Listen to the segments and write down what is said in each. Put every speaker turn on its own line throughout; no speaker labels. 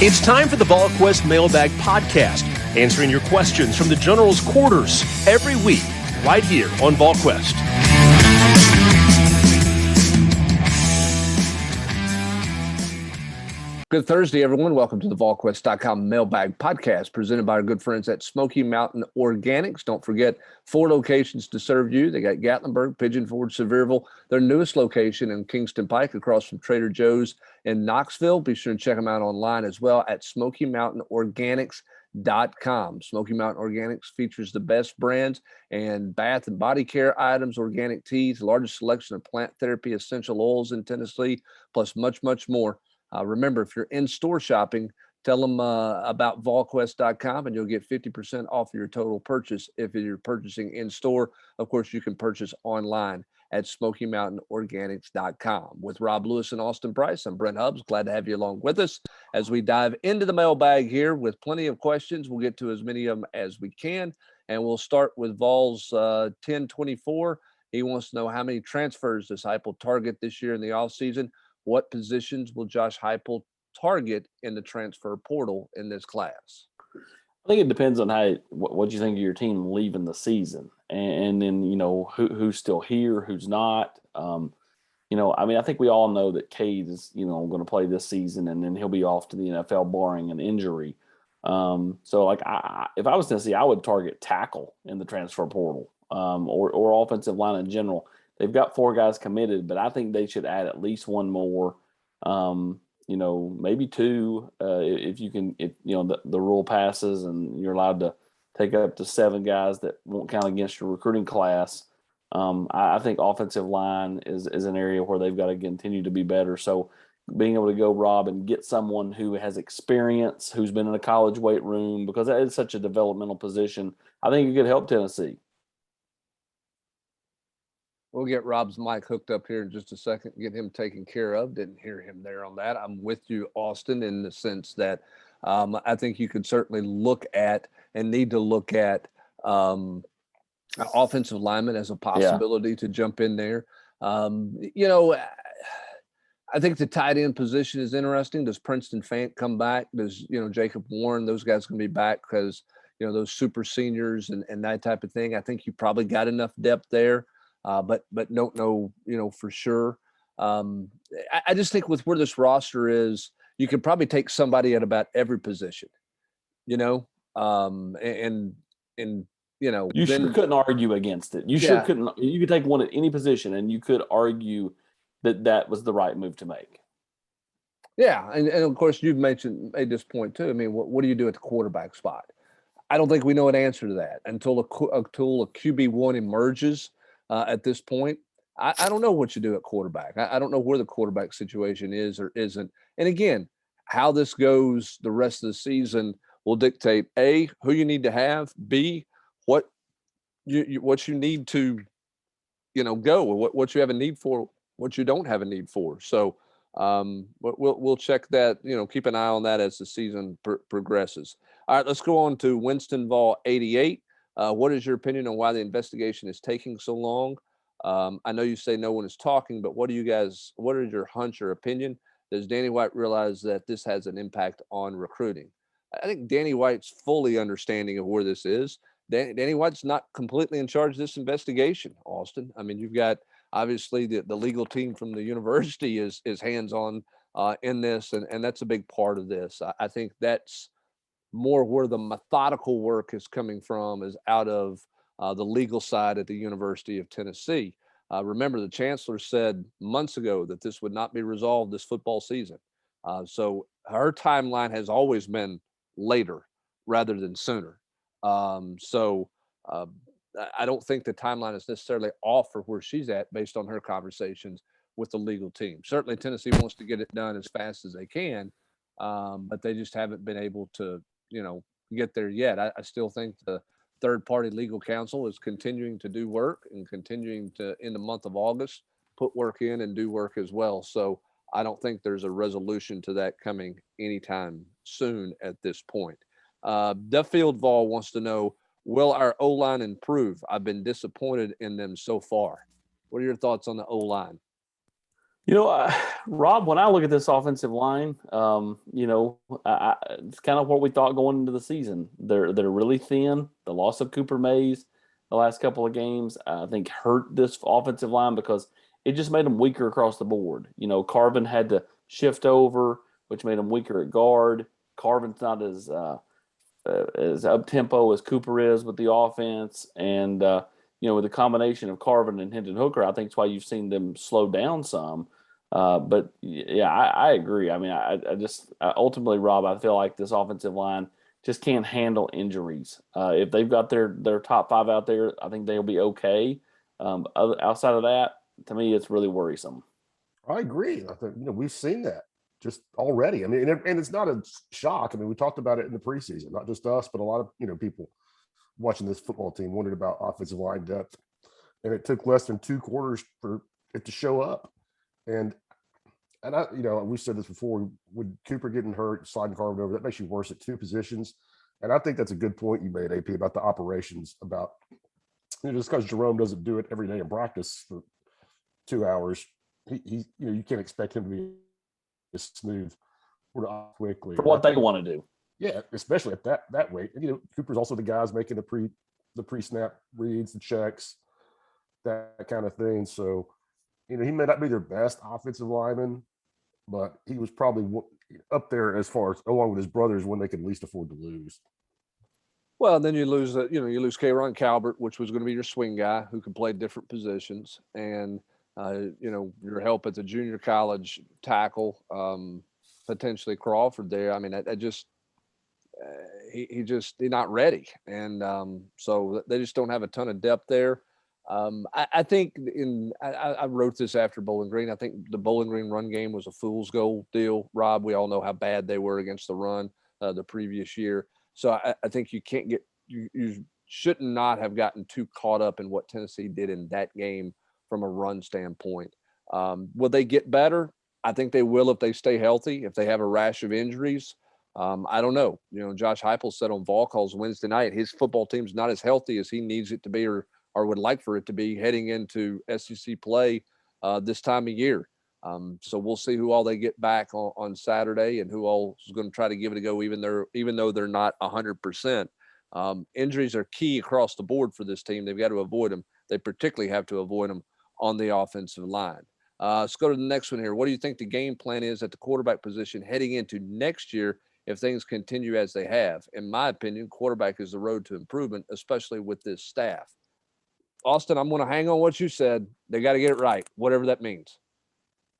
It's time for the Volquest Mailbag Podcast, answering your questions from the General's quarters every week, right here on Volquest.
Good Thursday, everyone. Welcome to the Volquest.com Mailbag Podcast, presented by our good friends at Smoky Mountain Organics. Don't forget, 4 locations to serve you. They got Gatlinburg, Pigeon Forge, Sevierville, their newest location in Kingston Pike, across from Trader Joe's in Knoxville. Be sure and check them out online as well at SmokyMountainOrganics.com. Smoky Mountain Organics features the best brands and bath and body care items, organic teas, largest selection of plant therapy essential oils in Tennessee, plus much, much more. Remember, if you're in-store shopping, tell them about Volquest.com and you'll get 50% off your total purchase if you're purchasing in-store. Of course, you can purchase online at SmokyMountainOrganics.com. With Rob Lewis and Austin Price, I'm Brent Hubbs. Glad to have you along with us as we dive into the mailbag here with plenty of questions. We'll get to as many of them as we can, and we'll start with Vols 1024. He wants to know how many transfers does Heupel target this year in the offseason. What positions will Josh Heupel target in the transfer portal in this class?
I think it depends on what you think of your team leaving the season, and then who's still here, who's not. I think we all know that Cade is going to play this season, and then he'll be off to the NFL barring an injury. If I was Tennessee, I would target tackle in the transfer portal, or offensive line in general. They've got 4 guys committed, but I think they should add at least one more, maybe 2 if the rule passes and you're allowed to take up to 7 guys that won't count against your recruiting class. I think offensive line is an area where they've got to continue to be better. So being able to go, Rob, and get someone who has experience, who's been in a college weight room, because that is such a developmental position, I think it could help Tennessee.
We'll get Rob's mic hooked up here in just a second, get him taken care of. Didn't hear him there on that. I'm with you, Austin, in the sense that I think you could certainly look at and need to look at offensive lineman as a possibility to jump in there. I think the tight end position is interesting. Does Princeton Fant come back? Does, Jacob Warren, those guys going to be back because, those super seniors and that type of thing? I think you probably got enough depth there. But don't know, for sure. I just think with where this roster is, you could probably take somebody at about every position, you sure
couldn't argue against it. You could take one at any position and you could argue that was the right move to make.
Yeah. And of course you've made this point too. I mean, what do you do at the quarterback spot? I don't think we know an answer to that until a QB1 emerges. At this point, I don't know what you do at quarterback. I don't know where the quarterback situation is or isn't. And again, how this goes the rest of the season will dictate A, who you need to have, B, what you need to, go, what you have a need for, what you don't have a need for. So we'll check that, keep an eye on that as the season progresses. All right, let's go on to Winston Vol 88. What is your opinion on why the investigation is taking so long? I know you say no one is talking, but what is your hunch or opinion? Does Danny White realize that this has an impact on recruiting? I think Danny White's fully understanding of where this is. Danny White's not completely in charge of this investigation, Austin. I mean, you've got obviously the legal team from the university is hands-on in this, and that's a big part of this. I think that's more where the methodical work is coming from is out of the legal side at the University of Tennessee. Remember, the chancellor said months ago that this would not be resolved this football season. So her timeline has always been later rather than sooner. I don't think the timeline is necessarily off for where she's at based on her conversations with the legal team. Certainly Tennessee wants to get it done as fast as they can, but they just haven't been able to get there yet. I still think the third-party legal counsel is continuing to do work and continuing to, in the month of August, put work in and do work as well. So I don't think there's a resolution to that coming anytime soon at this point. Duffield Vol wants to know, will our O-line improve? I've been disappointed in them so far. What are your thoughts on the O-line?
Rob, when I look at this offensive line, it's kind of what we thought going into the season. They're really thin. The loss of Cooper Mays the last couple of games, I think, hurt this offensive line because it just made them weaker across the board. Carvin had to shift over, which made him weaker at guard. Carvin's not as up tempo as Cooper is with the offense, and with the combination of Carvin and Hendon Hooker, I think it's why you've seen them slow down some. But yeah, I agree. I mean, ultimately, Rob, I feel like this offensive line just can't handle injuries. If they've got their top five out there, I think they'll be okay. Outside of that, to me, it's really worrisome.
I agree. I think we've seen that just already. I mean, and it's not a shock. I mean, we talked about it in the preseason, not just us, but a lot of people watching this football team wondered about offensive line depth, and it took less than 2 quarters for it to show up. And we said this before, with Cooper getting hurt, sliding Carvin over, that makes you worse at 2 positions. And I think that's a good point you made, AP, about the operations, about just because Jerome doesn't do it every day in practice for 2 hours, he you can't expect him to be as smooth or quickly.
For what they want to do.
Yeah, especially at that weight. And, Cooper's also the guys making the pre-snap reads, the checks, that kind of thing. So, he may not be their best offensive lineman, but he was probably up there as far as, along with his brothers, when they could least afford to lose.
Well, then you lose Kayron Calvert, which was going to be your swing guy who can play different positions, and your help at the junior college tackle, potentially Crawford there. I mean, he's not ready, and so they just don't have a ton of depth there. I think I wrote this after Bowling Green. I think the Bowling Green run game was a fool's gold deal. Rob, we all know how bad they were against the run the previous year. So I think you can't you should not have gotten too caught up in what Tennessee did in that game from a run standpoint. Will they get better? I think they will if they stay healthy. If they have a rash of injuries, I don't know. Josh Heupel said on Volquest Wednesday night, his football team's not as healthy as he needs it to be, or would like for it to be heading into SEC play this time of year. So we'll see who all they get back on Saturday, and who all is going to try to give it a go, even though they're not 100%. Injuries are key across the board for this team. They've got to avoid them. They particularly have to avoid them on the offensive line. Let's go to the next one here. What do you think the game plan is at the quarterback position heading into next year if things continue as they have? In my opinion, quarterback is the road to improvement, especially with this staff. Austin, I'm going to hang on what you said. They got to get it right, whatever that means.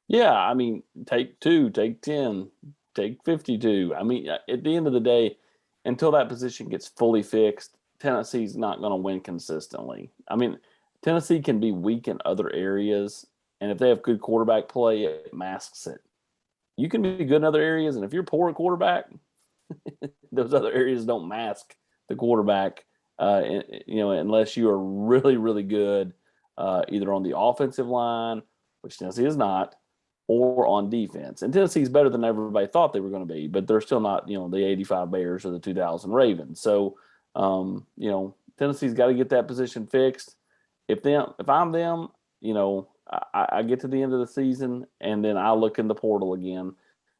Yeah, I mean, take 2, take 10, take 52. I mean, at the end of the day, until that position gets fully fixed, Tennessee's not going to win consistently. I mean, Tennessee can be weak in other areas, and if they have good quarterback play, it masks it. You can be good in other areas, and if you're poor at quarterback, those other areas don't mask the quarterback, unless you are really, really good either on the offensive line, which Tennessee is not, or on defense. And Tennessee's better than everybody thought they were going to be, but they're still not, the 85 Bears or the 2000 Ravens. So, Tennessee's got to get that position fixed. If I'm them, I get to the end of the season and then I look in the portal again,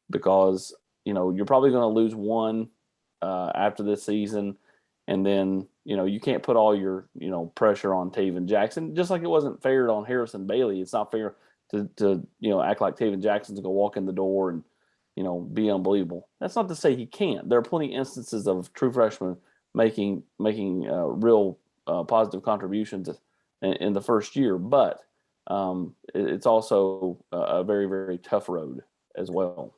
because, you're probably going to lose one after this season. And then, you can't put all your, pressure on Taven Jackson, just like it wasn't fair on Harrison Bailey. It's not fair to act like Taven Jackson's going to walk in the door and, be unbelievable. That's not to say he can't. There are plenty of instances of true freshmen making real positive contributions in the first year, but it's also a very, very tough road as well.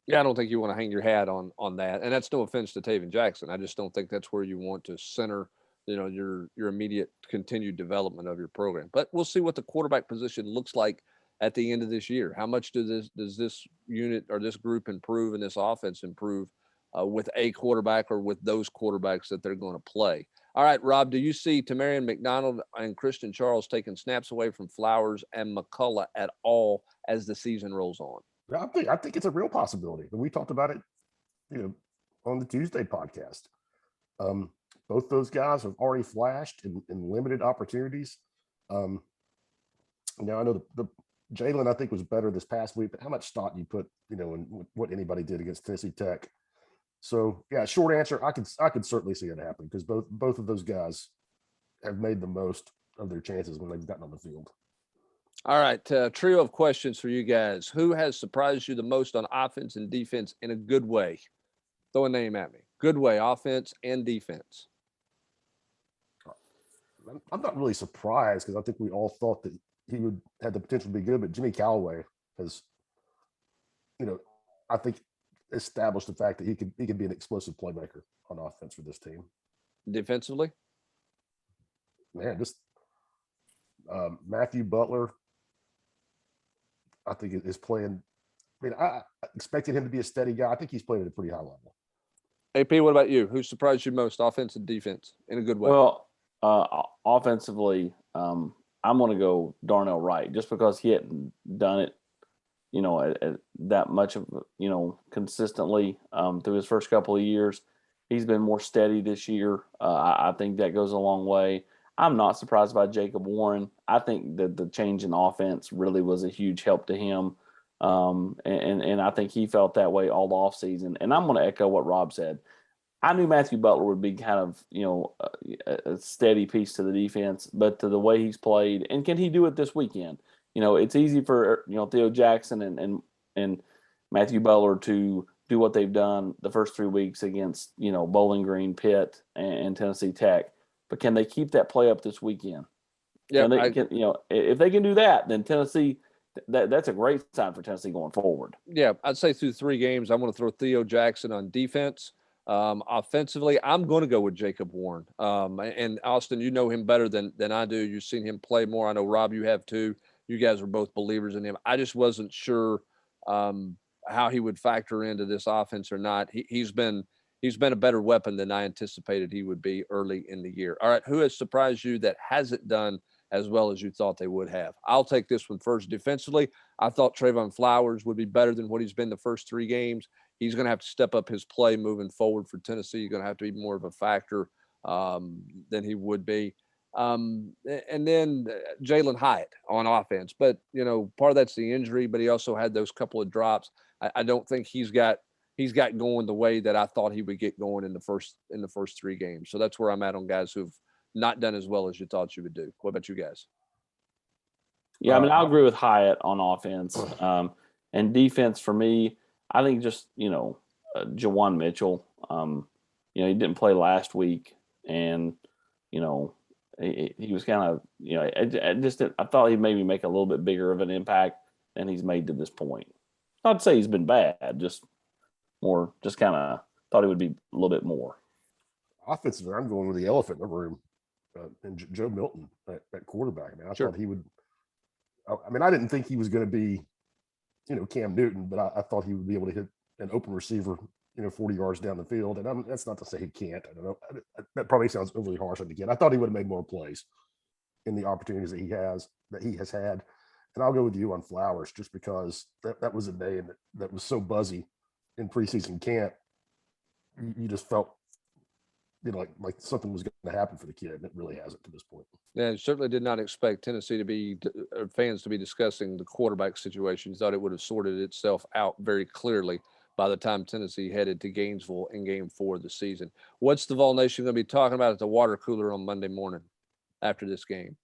Yeah, I don't think you want to hang your hat on that, and that's no offense to Taven Jackson. I just don't think that's where you want to center, your immediate continued development of your program. But we'll see what the quarterback position looks like at the end of this year. How much does this unit or this group improve and this offense improve with a quarterback or with those quarterbacks that they're going to play? All right, Rob, do you see Tamarion McDonald and Christian Charles taking snaps away from Flowers and McCullough at all as the season rolls on?
I think it's a real possibility. We talked about it, on the Tuesday podcast. Both those guys have already flashed in limited opportunities. Now I know Jalen, I think, was better this past week, but how much thought you put, in what anybody did against Tennessee Tech? So yeah, short answer, I could certainly see it happen because both of those guys have made the most of their chances when they've gotten on the field.
All right, trio of questions for you guys. Who has surprised you the most on offense and defense in a good way? Throw a name at me. Good way, offense and defense.
I'm not really surprised because I think we all thought that he would have the potential to be good, but Jimmy Callaway has, I think established the fact that he could be an explosive playmaker on offense for this team.
Defensively?
Man, just Matthew Butler, I think is playing. I mean, I expected him to be a steady guy. I think he's playing at a pretty high level.
AP, what about you? Who surprised you most, offense and defense, in a good way?
Well, offensively, I'm going to go Darnell Wright just because he hadn't done it, at that much of, consistently through his first couple of years. He's been more steady this year. I think that goes a long way. I'm not surprised by Jacob Warren. I think that the change in offense really was a huge help to him. And I think he felt that way all the offseason. And I'm going to echo what Rob said. I knew Matthew Butler would be kind of, a steady piece to the defense, but to the way he's played, and can he do it this weekend? It's easy for, Theo Jackson and Matthew Butler to do what they've done the first 3 weeks against, Bowling Green, Pitt, and Tennessee Tech. But can they keep that play up this weekend?
Yeah,
if they can do that, then Tennessee, that's a great sign for Tennessee going forward.
Yeah, I'd say through 3 games, I'm going to throw Theo Jackson on defense. Offensively, I'm going to go with Jacob Warren. And Austin, you know him better than I do. You've seen him play more. I know, Rob, you have too. You guys are both believers in him. I just wasn't sure how he would factor into this offense or not. He's been a better weapon than I anticipated he would be early in the year. All right, who has surprised you that hasn't done as well as you thought they would have? I'll take this one first. Defensively, I thought Trayvon Flowers would be better than what he's been the first 3 games. He's going to have to step up his play moving forward for Tennessee. He's going to have to be more of a factor than he would be. And then Jalen Hyatt on offense. But, part of that's the injury, but he also had those couple of drops. I don't think he's got going the way that I thought he would get going in the first 3 games. So that's where I'm at on guys who've not done as well as you thought you would do. What about you guys?
Yeah, I'll agree with Hyatt on offense. And defense for me, I think just, Jawan Mitchell, he didn't play last week and, he was kind of, I thought he'd maybe make a little bit bigger of an impact than he's made to this point. Not to say he's been bad, just kind of thought he would be a little bit more.
Offensively, I'm going with the elephant in the room, and Joe Milton at quarterback. I thought he would. I didn't think he was going to be, Cam Newton, but I thought he would be able to hit an open receiver, 40 yards down the field. And that's not to say he can't. I don't know. That probably sounds overly harsh on the kid. I thought he would have made more plays in the opportunities that he has had. And I'll go with you on Flowers just because that was a name that was so buzzy in preseason camp. You just felt, like something was going to happen for the kid, and it really hasn't to this point.
Yeah, certainly did not expect Tennessee fans to be discussing the quarterback situation. Thought it would have sorted itself out very clearly by the time Tennessee headed to Gainesville in Game 4 of the season. What's the Vol Nation going to be talking about at the water cooler on Monday morning after this game?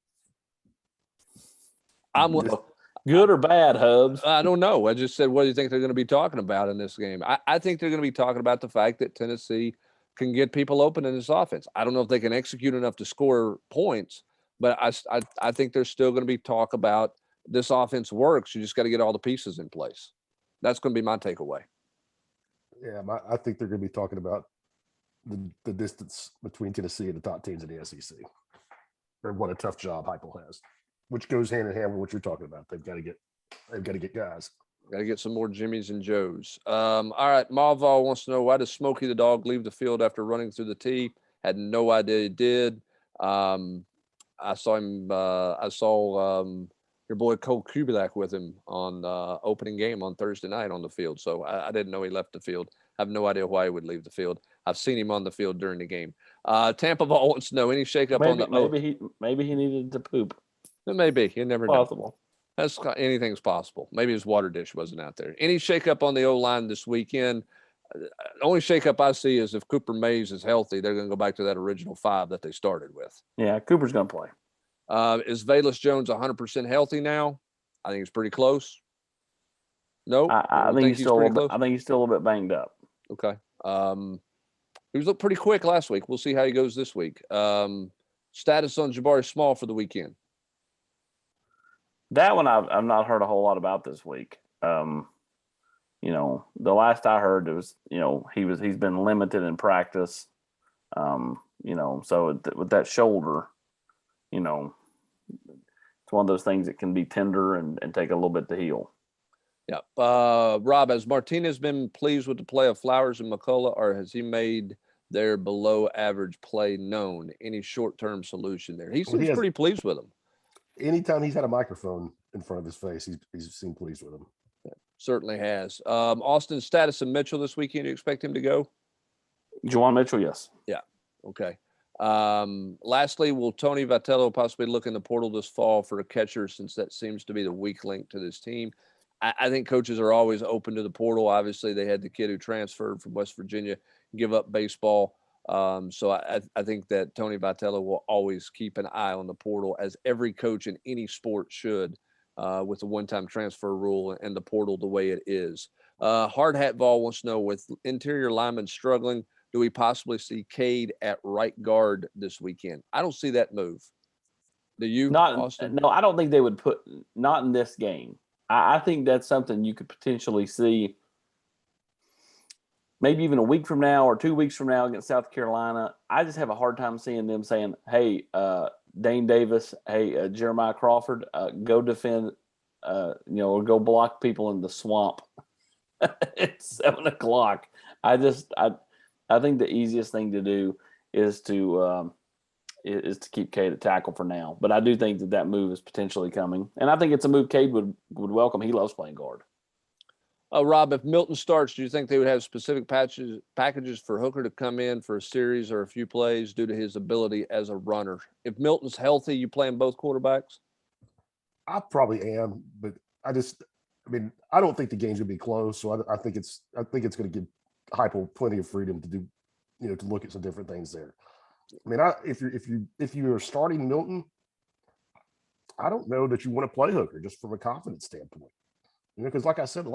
Good or bad, Hubs?
I don't know. I just said, what do you think they're going to be talking about in this game? I think they're going to be talking about the fact that Tennessee can get people open in this offense. I don't know if they can execute enough to score points, but I think there's still going to be talk about this offense works. You just got to get all the pieces in place. That's going to be my takeaway.
Yeah, I think they're going to be talking about the distance between Tennessee and the top teams in the SEC. And what a tough job Heupel has, which goes hand in hand with what you're talking about. They've got to get guys.
Got to get some more Jimmys and Joes. All right, Malval wants to know, why does Smokey the dog leave the field after running through the tee? Had no idea he did. I saw him. I saw your boy Cole Kubilak with him on opening game on Thursday night on the field. So I didn't know he left the field. I have no idea why he would leave the field. I've seen him on the field during the game. Tampa Ball wants to know, any shakeup on the
maybe he needed to poop.
It may be. You never know.
Possible.
Anything's possible. Maybe his water dish wasn't out there. Any shakeup on the O-line this weekend? The only shakeup I see is if Cooper Mays is healthy, they're going to go back to that original 5 that they started with.
Yeah, Cooper's going to play.
Is Velus Jones 100% healthy now? I think it's pretty close. No,
I think he's still a little bit. I think he's still a little bit banged up.
Okay. He was looked pretty quick last week. We'll see how he goes this week. Status on Jabari Small for the weekend.
That one I've not heard a whole lot about this week. The last I heard was, he's been limited in practice. So with that shoulder, it's one of those things that can be tender and take a little bit to heal.
Yeah. Rob, has Martinez been pleased with the play of Flowers and McCullough, or has he made their below average play known? Any short-term solution there? He seems pretty pleased with them.
Anytime he's had a microphone in front of his face, he's seemed pleased with him.
Yeah, certainly has. Austin's status of Mitchell this weekend, do you expect him to go?
Juwan Mitchell, yes.
Yeah. Okay. Lastly, will Tony Vitello possibly look in the portal this fall for a catcher, since that seems to be the weak link to this team? I think coaches are always open to the portal. Obviously, they had the kid who transferred from West Virginia give up baseball. So I think that Tony Vitello will always keep an eye on the portal, as every coach in any sport should, with the one-time transfer rule and the portal the way it is. Hard Hat Vol wants to know, with interior linemen struggling, do we possibly see Cade at right guard this weekend? I don't see that move. Do you, Austin?
No, I don't think they would not in this game. I think that's something you could potentially see maybe even a week from now or 2 weeks from now against South Carolina. I just have a hard time seeing them saying, hey, Dane Davis, hey, Jeremiah Crawford, go defend, or go block people in the swamp at 7:00. I think the easiest thing to do is to keep Cade at tackle for now. But I do think that move is potentially coming. And I think it's a move Cade would welcome. He loves playing guard.
Rob, if Milton starts, do you think they would have specific packages for Hooker to come in for a series or a few plays due to his ability as a runner? If Milton's healthy, you playing both quarterbacks?
I probably am, but I don't think the game's gonna be close. So I think it's gonna give Heupel plenty of freedom to do, to look at some different things there. I mean, if you're starting Milton, I don't know that you want to play Hooker just from a confidence standpoint. Because like I said,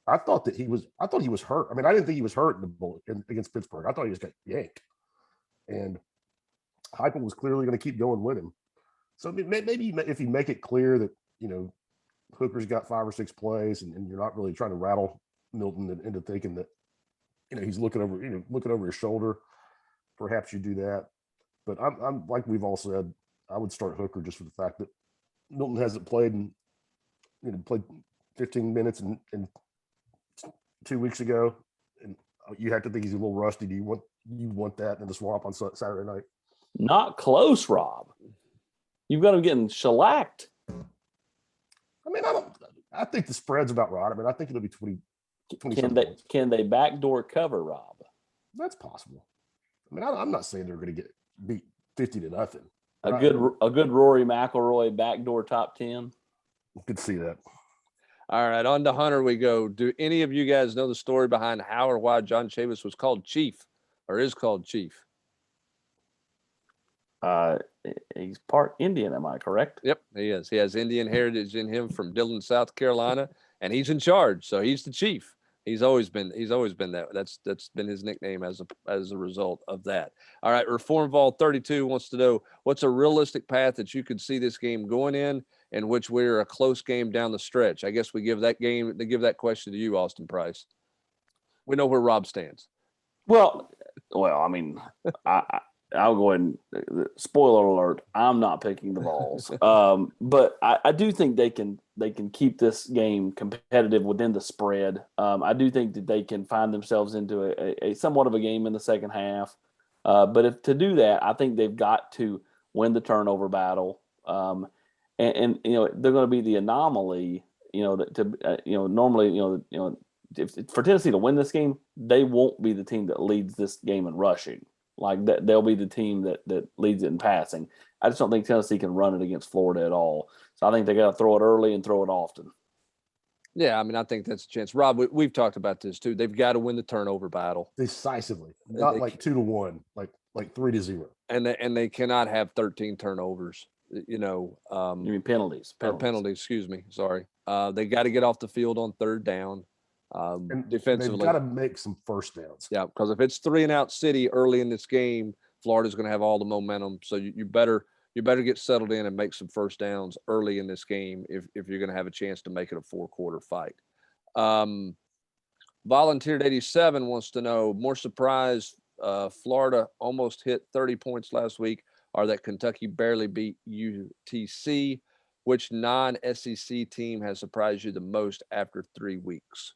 I thought he was hurt. I mean, I didn't think he was hurt against Pittsburgh. I thought he just got yanked, and Heupel was clearly going to keep going with him. So maybe if you make it clear that Hooker's got 5 or 6 plays, and you're not really trying to rattle Milton into thinking that he's looking over his shoulder. Perhaps you do that, but I'm like we've all said, I would start Hooker just for the fact that Milton hasn't played played 15 minutes and 2 weeks ago, and you have to think he's a little rusty. Do you want that in the swamp on Saturday night?
Not close, Rob. You've got him getting shellacked.
I mean, I think the spread's about right. I mean, I think it'll be 20.
Can they backdoor cover, Rob?
That's possible. I mean, I'm not saying they're going to get beat 50-0.
A good Rory McIlroy backdoor top 10.
Could see that.
All right, on to Hunter we go. Do any of you guys know the story behind how or why John Chavis was called Chief, or is called Chief?
He's part Indian, am I correct?
Yep, he is. He has Indian heritage in him from Dillon, South Carolina, and he's in charge, so he's the chief. He's always been that. That's been his nickname as a result of that. All right, Reform Vol 32 wants to know, what's a realistic path that you could see this game going in which we're a close game down the stretch? I guess we give that question to you, Austin Price. We know where Rob stands.
Well, I mean, I'll go ahead and spoiler alert. I'm not picking the Vols, but I do think they can keep this game competitive within the spread. I do think that they can find themselves into a somewhat of a game in the second half. But to do that, I think they've got to win the turnover battle. And they're going to be the anomaly. Normally, if for Tennessee to win this game, they won't be the team that leads this game in rushing. Like that, they'll be the team that leads it in passing. I just don't think Tennessee can run it against Florida at all. So I think they got to throw it early and throw it often.
Yeah, I mean, I think that's a chance. Rob, we've talked about this too. They've got to win the turnover battle
decisively, not like 2-1, like 3-0.
And they cannot have 13 turnovers. You
mean penalties?
Penalties. Excuse me. Sorry. They got to get off the field on third down.
And
Defensively,
they've got to make some first downs.
Yeah, because if it's 3-and-out city early in this game, Florida's going to have all the momentum. So you better get settled in and make some first downs early in this game if you're going to have a chance to make it a 4-quarter fight. Volunteered 87 wants to know, more surprised Florida almost hit 30 points last week, or that Kentucky barely beat UTC. Which non-SEC team has surprised you the most after 3 weeks?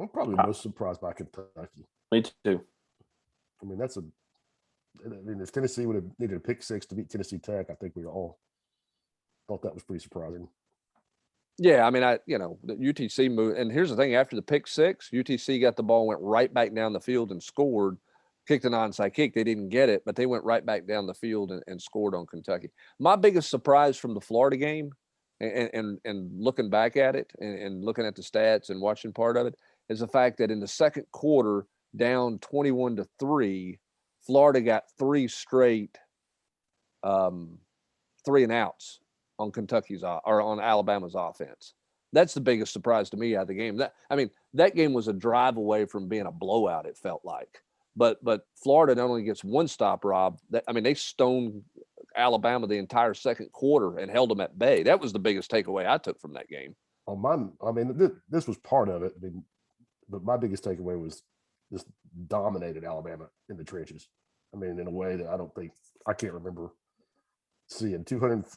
I'm probably most surprised by Kentucky.
Me too.
I mean, if Tennessee would have needed a pick 6 to beat Tennessee Tech, I think we all thought that was pretty surprising.
Yeah, I mean, the UTC moved, and here's the thing: after the pick 6, UTC got the ball, went right back down the field and scored, kicked an onside kick. They didn't get it, but they went right back down the field and scored on Kentucky. My biggest surprise from the Florida game, and looking back at it and looking at the stats and watching part of it, is the fact that in the second quarter, down 21-3, Florida got 3 straight 3-and-outs on Kentucky's or on Alabama's offense. That's the biggest surprise to me out of the game. That game was a drive away from being a blowout, it felt like. But Florida not only gets 1 stop, Rob. They stoned Alabama the entire second quarter and held them at bay. That was the biggest takeaway I took from that game.
This was part of it. But my biggest takeaway was just dominated Alabama in the trenches. In a way that I can't remember seeing.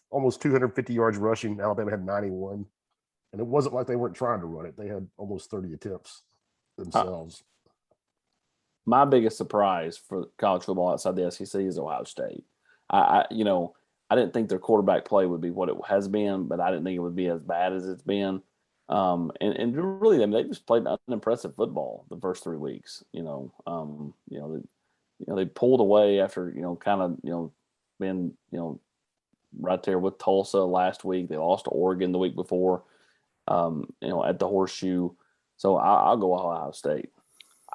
Almost 250 yards rushing. Alabama had 91. And it wasn't like they weren't trying to run it. They had almost 30 attempts themselves.
My biggest surprise for college football outside the SEC is Ohio State. I didn't think their quarterback play would be what it has been, but I didn't think it would be as bad as it's been. And really, they just played unimpressive football the first 3 weeks. They pulled away after being right there with Tulsa last week. They lost to Oregon the week before, at the Horseshoe. So I'll go Ohio State.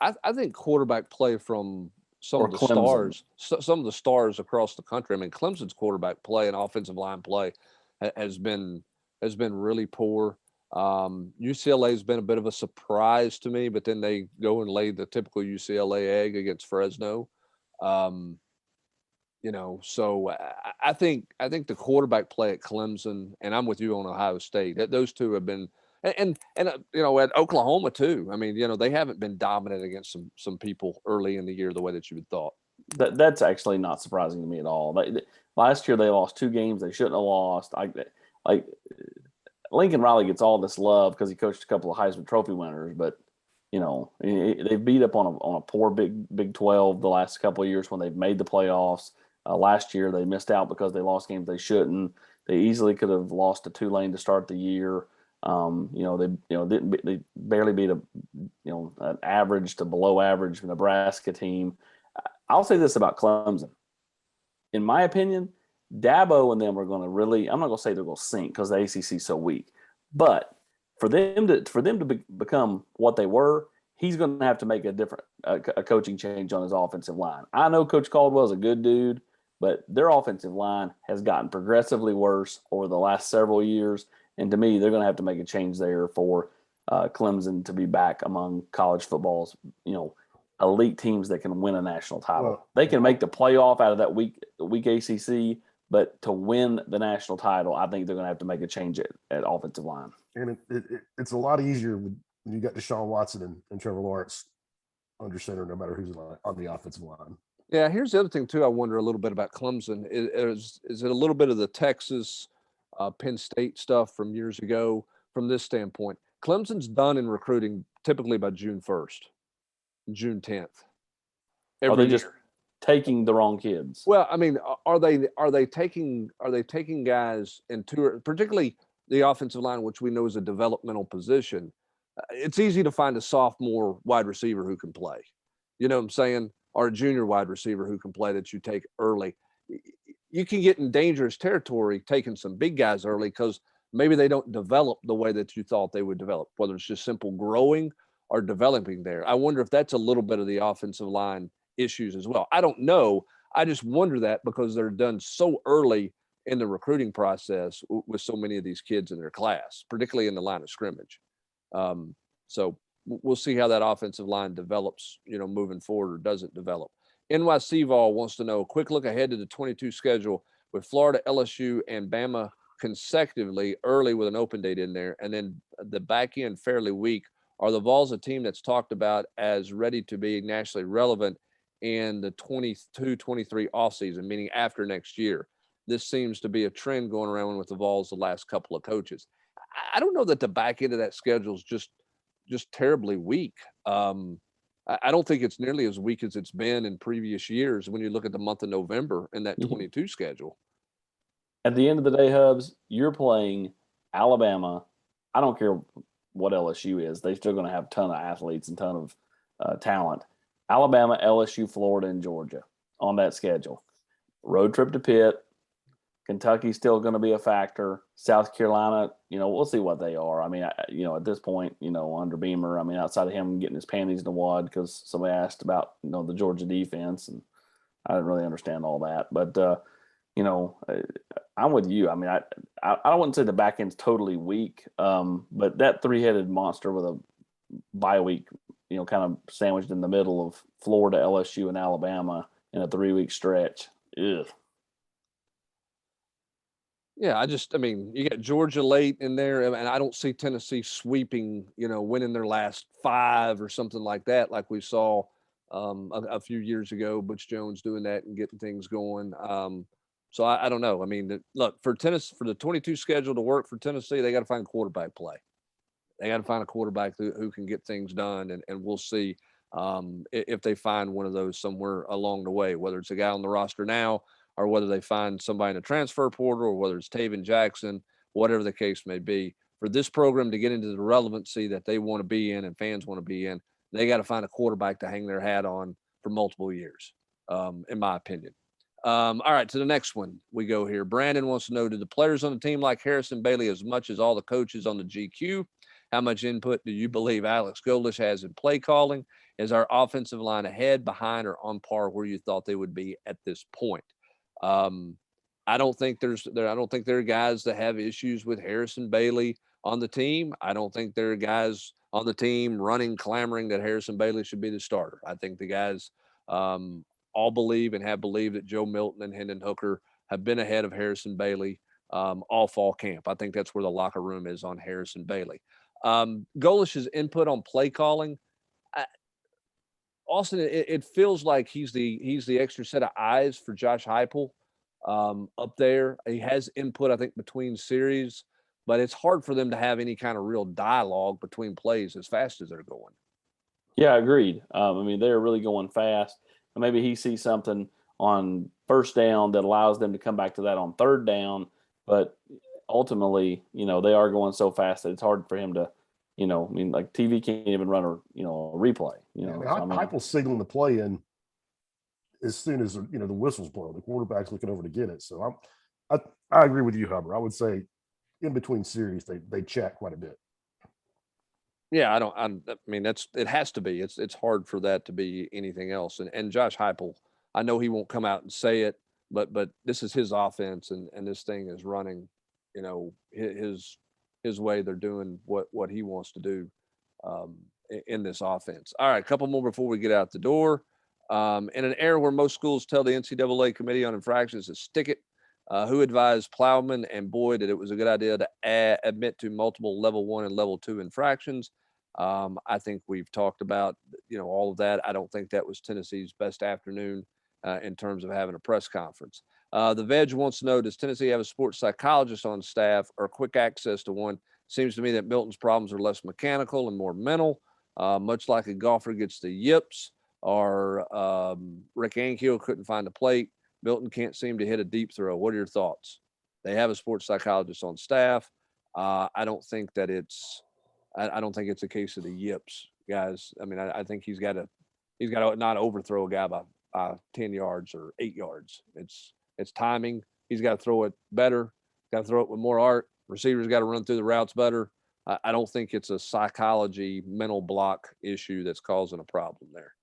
I think quarterback play from some of the
Clemson.
some of the stars across the country. Clemson's quarterback play and offensive line play has been really poor. UCLA has been a bit of a surprise to me, but then they go and lay the typical UCLA egg against Fresno. So I think the quarterback play at Clemson, and I'm with you on Ohio State. Those two have been, and at Oklahoma too. They haven't been dominant against some people early in the year the way that you would thought.
That's actually not surprising to me at all. Last year they lost 2 games they shouldn't have lost. Lincoln Riley gets all this love because he coached a couple of Heisman Trophy winners, but they've beat up on a poor Big 12 the last couple of years when they've made the playoffs. Last year they missed out because they lost games they shouldn't. They easily could have lost to Tulane to start the year. They barely beat an average to below average Nebraska team. I'll say this about Clemson. In my opinion, Dabo and them are going to really, I'm not going to say they're going to sink because the ACC is so weak, but for them to become what they were, he's going to have to make a coaching change on his offensive line. I know Coach Caldwell's a good dude, but their offensive line has gotten progressively worse over the last several years. And to me, they're going to have to make a change there for Clemson to be back among college football's, elite teams that can win a national title.
Well,
they can make the playoff out of that weak ACC, but to win the national title, I think they're going to have to make a change at offensive line.
And it's a lot easier when you got Deshaun Watson and Trevor Lawrence under center, no matter who's on the offensive line.
Yeah, here's the other thing too. I wonder a little bit about Clemson. Is it a little bit of the Texas, Penn State stuff from years ago? From this standpoint, Clemson's done in recruiting typically by June 1st, June 10th.
Are they just taking the wrong kids?
Well, are they taking guys into, particularly the offensive line, which we know is a developmental position? It's easy to find a sophomore wide receiver who can play. You know what I'm saying? or a junior wide receiver who can play that you take early. You can get in dangerous territory taking some big guys early because maybe they don't develop the way that you thought they would develop, whether it's just simple growing or developing there. I wonder if that's a little bit of the offensive line issues as well. I don't know. I just wonder that because they're done so early in the recruiting process with so many of these kids in their class, particularly in the line of scrimmage. So we'll see how that offensive line develops, moving forward or doesn't develop. NYC Vol wants to know a quick look ahead to the 22 schedule with Florida, LSU, and Bama consecutively early with an open date in there, and then the back end fairly weak. Are the Vols a team that's talked about as ready to be nationally relevant in the 22-23 offseason, meaning after next year? This seems to be a trend going around with the Vols the last couple of coaches. I don't know that the back end of that schedule is just terribly weak. I don't think it's nearly as weak as it's been in previous years when you look at the month of November in that 22 schedule.
At the end of the day, Hubs, you're playing Alabama. I don't care what LSU is. They're still going to have a ton of athletes and ton of talent. Alabama, LSU, Florida, and Georgia on that schedule. Road trip to Pitt. Kentucky's still going to be a factor. South Carolina, we'll see what they are. I mean, at this point, under Beamer, I mean, outside of him getting his panties in the wad because somebody asked about, the Georgia defense, and I didn't really understand all that. But, I'm with you. I mean, I wouldn't say the back end's totally weak, but that three-headed monster with a bye week, kind of sandwiched in the middle of Florida, LSU, and Alabama in a 3-week stretch. Ugh.
Yeah, you got Georgia late in there, and I don't see Tennessee sweeping, winning their last 5 or something like that, like we saw a few years ago, Butch Jones doing that and getting things going. So I don't know. I mean, look, for the 22 schedule to work for Tennessee, they got to find quarterback play. They got to find a quarterback who can get things done, and we'll see if they find one of those somewhere along the way, whether it's a guy on the roster now or whether they find somebody in a transfer portal or whether it's Taven Jackson, whatever the case may be. For this program to get into the relevancy that they want to be in and fans want to be in, they got to find a quarterback to hang their hat on for multiple years, in my opinion. All right, to the next one we go here. Brandon wants to know, do the players on the team like Harrison Bailey as much as all the coaches on the GQ? How much input do you believe Alex Golesh has in play calling? Is our offensive line ahead, behind, or on par where you thought they would be at this point? I don't think there are guys that have issues with Harrison Bailey on the team. I don't think there are guys on the team clamoring that Harrison Bailey should be the starter. I think the guys all believe and have believed that Joe Milton and Hendon Hooker have been ahead of Harrison Bailey all fall camp. I think that's where the locker room is on Harrison Bailey. Golesh's input on play calling, Austin, it feels like he's the extra set of eyes for Josh Heupel up there. He has input, I think, between series, but it's hard for them to have any kind of real dialogue between plays as fast as they're going.
Yeah, agreed. They're really going fast. And maybe he sees something on first down that allows them to come back to that on third down. But ultimately, they are going so fast that it's hard for him to, like TV can't even run a replay.
Heupel's signaling the play in as soon as the whistle's blown. The quarterback's looking over to get it. So I agree with you, Hubbard. I would say in between series they chat quite a bit.
Yeah, it has to be. It's hard for that to be anything else. And Josh Heupel, I know he won't come out and say it, but this is his offense, and this thing is running, his way. They're doing what he wants to do in this offense. All right, a couple more before we get out the door. In an era where most schools tell the NCAA Committee on Infractions to stick it, who advised Plowman and Boyd that it was a good idea to admit to multiple level 1 and level 2 infractions? I think we've talked about, all of that. I don't think that was Tennessee's best afternoon in terms of having a press conference. The Veg wants to know, does Tennessee have a sports psychologist on staff or quick access to one? Seems to me that Milton's problems are less mechanical and more mental, much like a golfer gets the yips or Rick Ankiel couldn't find a plate. Milton can't seem to hit a deep throw. What are your thoughts? They have a sports psychologist on staff. I don't think that it's a case of the yips, guys. I think he's got He's got to not overthrow a guy by 10 yards or 8 yards. It's timing. He's got to throw it better. Got to throw it with more art. Receivers got to run through the routes better. I don't think it's a psychology, mental block issue that's causing a problem there.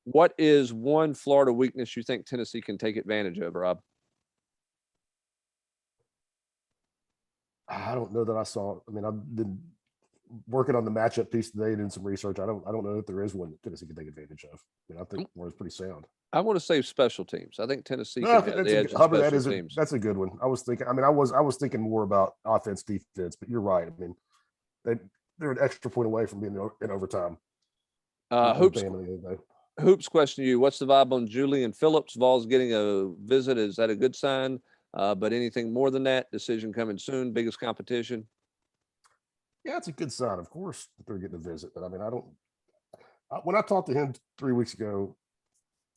What is one Florida weakness you think Tennessee can take advantage of, Rob?
I don't know that I saw. I mean, I've been working on the matchup piece today and doing some research. I don't know if there is one that Tennessee can take advantage of. I mean, I think Florida's pretty sound.
I want to say special teams. I think Tennessee
No,
can have the edge in special teams.
That's a good one. I was thinking more about offense, defense, but you're right. I mean, they're an extra point away from being in overtime.
Hoops question to you. What's the vibe on Julian Phillips? Vols getting a visit. Is that a good sign? But anything more than that, decision coming soon, biggest competition?
Yeah, it's a good sign, of course, that they're getting a visit. But I mean, when I talked to him 3 weeks ago,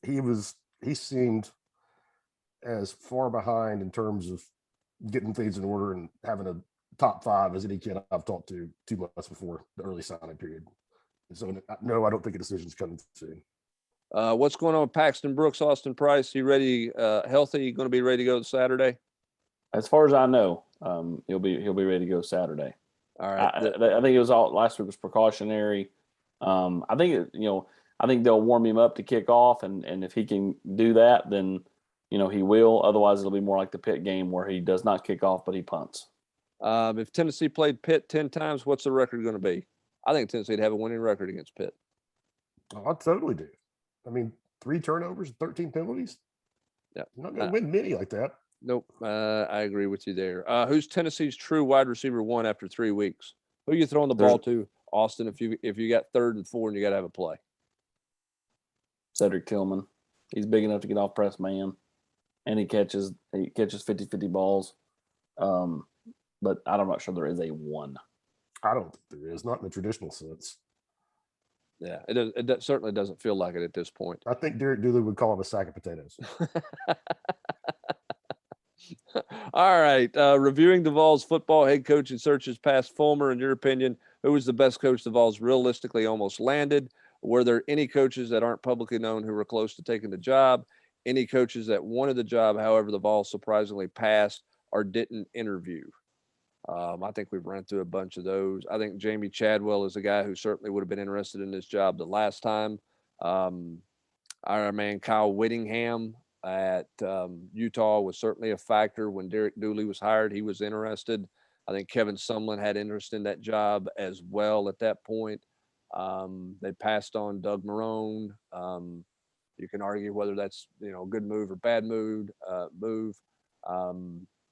he seemed as far behind in terms of getting things in order and having a top 5 as any kid I've talked to 2 months before the early signing period. And so, no, I don't think a decision's coming soon.
What's going on with Paxton Brooks, Austin Price? He ready, healthy? Going to be ready to go Saturday?
As far as I know, he'll be ready to go Saturday.
All right.
I think it was all last week was precautionary. I think they'll warm him up to kick off, and if he can do that, then he will. Otherwise, it'll be more like the Pitt game where he does not kick off, but he punts.
If Tennessee played Pitt 10 times, what's the record going to be? I think Tennessee'd have a winning record against Pitt.
Oh, I totally do. I mean, 3 turnovers, 13 penalties.
Yeah,
you're not going to win many like that.
Nope, I agree with you there. Who's Tennessee's true wide receiver 1 after 3 weeks? Who are you throwing the ball to, Austin? If you got 3rd and 4 and you got to have a play,
Cedric Tillman. He's big enough to get off press man, and he catches 50-50 balls. But I'm not sure there is a 1.
I don't think there is, not in the traditional sense.
Yeah, it certainly doesn't feel like it at this point.
I think Derek Dooley would call him a sack of potatoes.
All right. Reviewing the Vols football head coaching searches past Fulmer, in your opinion, who was the best coach the Vols realistically almost landed? Were there any coaches that aren't publicly known who were close to taking the job? Any coaches that wanted the job, however, the Vols surprisingly passed or didn't interview? I think we've run through a bunch of those. I think Jamie Chadwell is a guy who certainly would have been interested in this job the last time. Our man Kyle Whittingham at Utah was certainly a factor. When Derek Dooley was hired, he was interested. I think Kevin Sumlin had interest in that job as well at that point. They passed on Doug Marrone. You can argue whether that's a good move or bad move.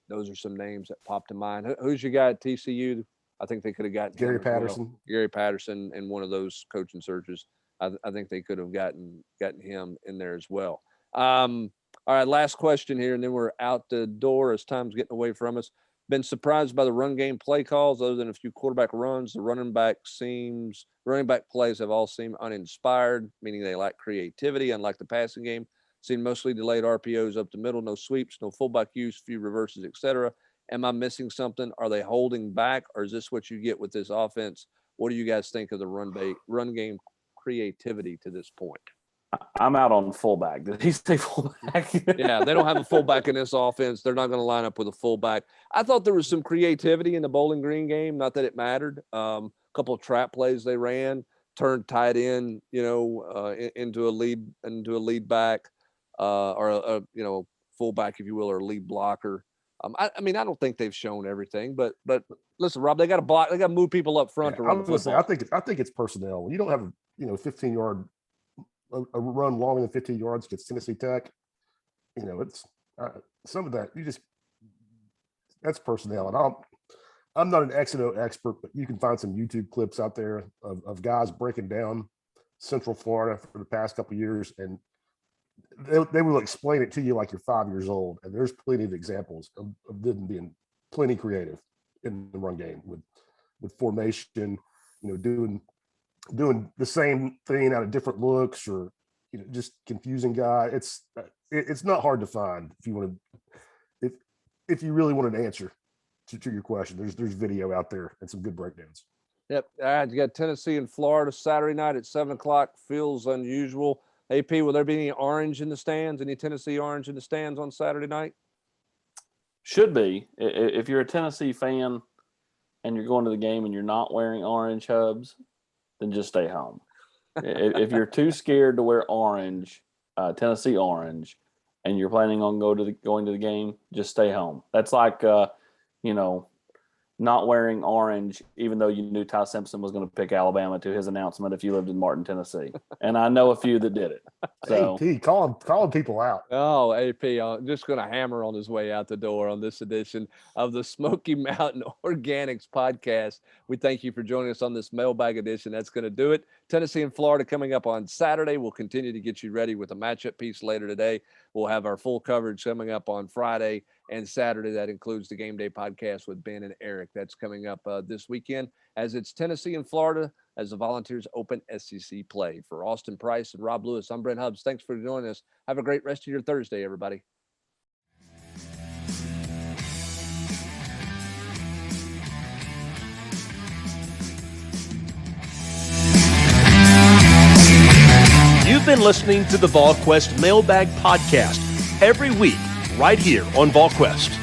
Those are some names that popped to mind. Who's your guy at TCU? I think they could have gotten
Gary Patterson.
Well. Gary Patterson in one of those coaching searches. I think they could have gotten him in there as well. All right, last question here, and then we're out the door as time's getting away from us. Been surprised by the run game play calls, other than a few quarterback runs. The running back plays have all seemed uninspired, meaning they lack creativity, unlike the passing game. Seen mostly delayed RPOs up the middle, no sweeps, no fullback use, few reverses, etc. Am I missing something? Are they holding back, or is this what you get with this offense? What do you guys think of the run game creativity to this point?
I'm out on fullback. Did he say fullback?
Yeah, they don't have a fullback in this offense. They're not going to line up with a fullback. I thought there was some creativity in the Bowling Green game. Not that it mattered. A couple of trap plays they ran, turned tight end, into a lead back. Or a fullback, if you will, or a lead blocker. I don't think they've shown everything, but listen, Rob, they got to block, they got to move people up front to run the football.
I think it's personnel. When you don't have a 15-yard a run longer than 15 yards against Tennessee Tech, it's some of that that's personnel. And I'm not an X&O expert, but you can find some YouTube clips out there of guys breaking down Central Florida for the past couple of years, and they will explain it to you like you're 5 years old. And there's plenty of examples of them being plenty creative in the run game with formation, doing the same thing out of different looks, or just confusing guy. It's not hard to find if you really want an answer to your question. There's video out there and some good breakdowns.
Yep. All right. You got Tennessee and Florida Saturday night at 7 o'clock. Feels unusual. AP, will there be any orange in the stands? Any Tennessee orange in the stands on Saturday night?
Should be. If you're a Tennessee fan and you're going to the game and you're not wearing orange hubs, then just stay home. If you're too scared to wear orange, Tennessee orange, and you're planning on going to the game, just stay home. That's like, not wearing orange, even though you knew Ty Simpson was going to pick Alabama to his announcement if you lived in Martin, Tennessee. And I know a few that did it. So,
AP, calling people out.
Oh, AP, I'm just going to hammer on his way out the door on this edition of the Smoky Mountain Organics podcast. We thank you for joining us on this mailbag edition. That's going to do it. Tennessee and Florida coming up on Saturday. We'll continue to get you ready with a matchup piece later today. We'll have our full coverage coming up on Friday and Saturday. That includes the Game Day podcast with Ben and Eric. That's coming up this weekend as it's Tennessee and Florida as the Volunteers open SEC play. For Austin Price and Rob Lewis, I'm Brent Hubbs. Thanks for joining us. Have a great rest of your Thursday, everybody.
You've been listening to the Volquest Mailbag Podcast every week right here on Volquest.